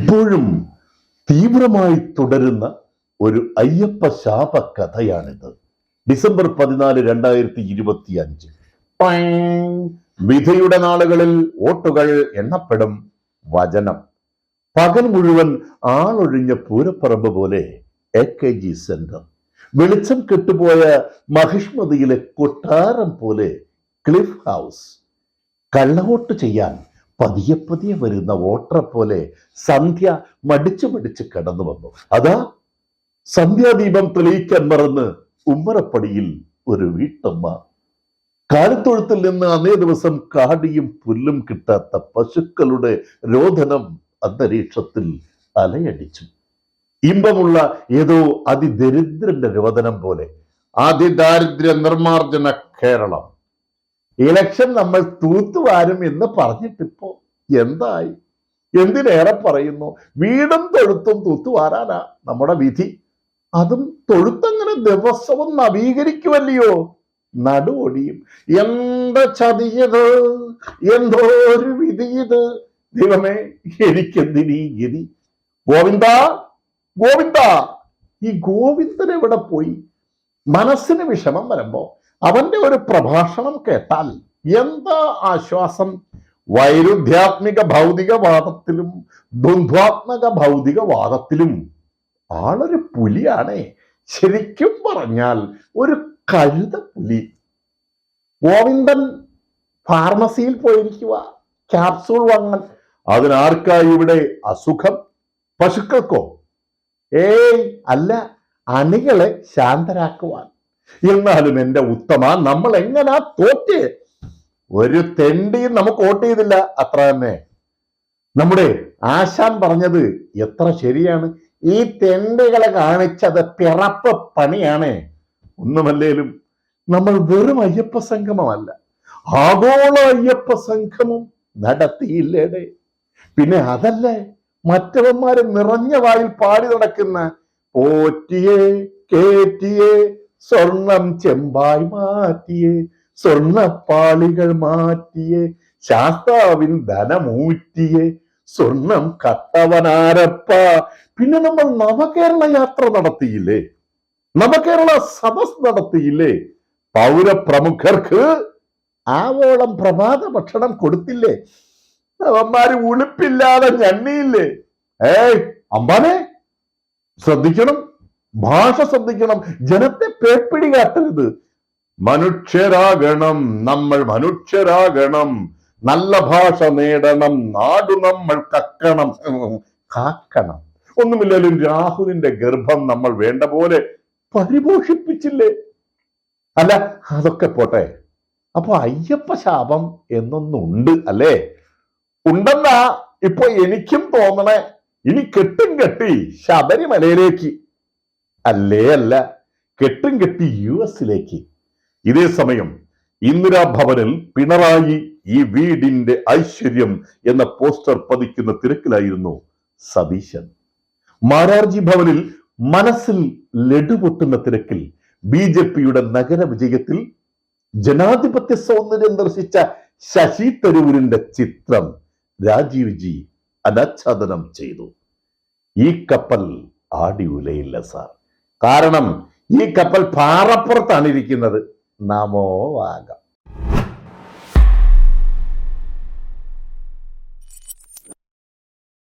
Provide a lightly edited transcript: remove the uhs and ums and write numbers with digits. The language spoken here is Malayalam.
ഇപ്പോഴും തീവ്രമായി തുടരുന്ന ഒരു അയ്യപ്പ ശാപ കഥയാണിത്. ഡിസംബർ 14, 2025. വിധിയുടെ നാളുകളിൽ വോട്ടുകൾ എണ്ണപ്പെടും. വചനം. പകൽ മുഴുവൻ ആളൊഴിഞ്ഞ പൂരപ്പറമ്പ് പോലെ AKG സെന്റർ. വെളിച്ചം കെട്ടുപോയ മഹിഷ്മതിയിലെ കൊട്ടാരം പോലെ ക്ലിഫ് ഹൗസ്. കള്ളവോട്ട് ചെയ്യാൻ പതിയെ പതിയെ വരുന്ന വോട്ടറെ പോലെ സന്ധ്യ മടിച്ചു കടന്നു വന്നു. അതാ സന്ധ്യാദീപം തെളിയിക്കാൻ മറന്ന് ഉമ്മറപ്പടിയിൽ ഒരു വീട്ടമ്മ. കാലിത്തൊഴുത്തിൽ നിന്ന് അന്നേ ദിവസം കാടിയും പുല്ലും കിട്ടാത്ത പശുക്കളുടെ രോദനം അന്തരീക്ഷത്തിൽ അലയടിച്ചു. ഇമ്പമുള്ള ഏതോ അതിദരിദ്രന്റെ രോദനം പോലെ. അതിദാരിദ്ര്യ നിർമാർജന കേരളം. ഇലക്ഷൻ നമ്മൾ തൂത്തുവാരും എന്ന് പറഞ്ഞിട്ടിപ്പോ എന്തായി? എന്തിനേറെ പറയുന്നു, വീടും തൊഴുത്തും തൂത്തുവാരാനാ നമ്മുടെ വിധി. അതും തൊഴുത്തങ്ങനെ ദിവസവും നവീകരിക്കുമല്ലയോ. നടുവൊടിയും. എന്താ ചതിയത്, എന്തോ ഒരു വിധി ഇത്. ദൈവമേ, എനിക്കെന്തിനീ ഗതി. ഗോവിന്ദ ഗോവിന്ദ. ഈ ഗോവിന്ദൻ എവിടെ പോയി? മനസ്സിന് വിഷമം വരുമ്പോ അവന്റെ ഒരു പ്രഭാഷണം കേട്ടാൽ എന്താ ആശ്വാസം. വൈരുദ്ധ്യാത്മിക ഭൗതികവാദത്തിലും ദ്വന്ദ്വാത്മക ഭൗതികവാദത്തിലും ആളൊരു പുലിയാണേ. ശരിക്കും പറഞ്ഞാൽ ഒരു കഴുത പുലി. ഗോവിന്ദൻ ഫാർമസിയിൽ പോയിരിക്കുക ക്യാപ്സൂൾ വാങ്ങാൻ. അതിനാർക്കായി ഇവിടെ അസുഖം? പശുക്കൾക്കോ? ഏയ് അല്ല, അണികളെ ശാന്തരാക്കുവാൻ. എന്നാലും എന്റെ ഉത്തമ, നമ്മൾ എങ്ങനാ തോറ്റേ? ഒരു തെണ്ടിയും നമുക്ക് വോട്ട് ചെയ്തില്ല, അത്ര തന്നെ. നമ്മുടെ ആശാൻ പറഞ്ഞത് എത്ര ശരിയാണ്. ഈ തെണ്ടികളെ കാണിച്ചത് പിറപ്പ് പണിയാണ്. ഒന്നുമല്ലേലും നമ്മൾ വെറും അയ്യപ്പ സംഗമമല്ല, ആഗോള അയ്യപ്പ സംഗമം നടത്തിയില്ലേടെ. പിന്നെ അതല്ലേ മറ്റവന്മാര് നിറഞ്ഞ വായിൽ പാടി നടക്കുന്ന പോറ്റിയെ കേറ്റിയെ സ്വർണം ചെമ്പായി മാറ്റിയെ സ്വർണപ്പാളികൾ മാറ്റിയെ ശാസ്താവിൻ ധനമൂറ്റിയെ സ്വർണം കട്ടവനാരപ്പ. പിന്നെ നമ്മൾ നവകേരള യാത്ര നടത്തിയില്ലേ, നവകേരള സദസ് നടത്തിയില്ലേ, പൗരപ്രമുഖർക്ക് ആവോളം പ്രഭാത ഭക്ഷണം കൊടുത്തില്ലേ, അവന്മാര് ഉളുപ്പില്ലാതെ ഞണ്ണിയില്ലേ. അമ്പാനെ ശ്രദ്ധിക്കണം, ഭാഷ ശ്രദ്ധിക്കണം, ജനത്തെ പേപ്പിടി കാട്ടരുത്. മനുഷ്യരാകണം, നമ്മൾ മനുഷ്യരാകണം, നല്ല ഭാഷ നേടണം, നാടു നമ്മൾ കാക്കണം. ഒന്നുമില്ലാലും രാഹുലിന്റെ ഗർഭം നമ്മൾ വേണ്ട പോലെ പരിപോഷിപ്പിച്ചില്ലേ. അല്ല, അതൊക്കെ പോട്ടെ. അപ്പൊ അയ്യപ്പ ശാപം എന്നൊന്നുണ്ട് അല്ലേ? ഉണ്ടെന്നാ ഇപ്പൊ എനിക്കും തോന്നണേ. ഇനി കെട്ടും കെട്ടി ശബരിമലയിലേക്ക്. അല്ല, കെട്ടും കെട്ടി US-ലേക്ക്. ഇതേ സമയം ഇന്ദിരാഭവനിൽ പിണറായി ഈ വീടിന്റെ ഐശ്വര്യം എന്ന പോസ്റ്റർ പതിക്കുന്ന തിരക്കിലായിരുന്നു സതീശൻ. മാരാർജി ഭവനിൽ മനസ്സിൽ ലഡു പൊട്ടുന്ന തിരക്കിൽ BJPയുടെ നഗര വിജയത്തിൽ ജനാധിപത്യ സൗന്ദര്യം ദർശിച്ച ശശി തരൂരിന്റെ ചിത്രം രാജീവ് ജി അനാച്ഛാദനം ചെയ്തു. ഈ കപ്പൽ ആടി ഉലയില്ല സാർ. കാരണം ഈ കപ്പൽ പാറപ്പുറത്താണ് ഇരിക്കുന്നത്. നമോ വാഗം.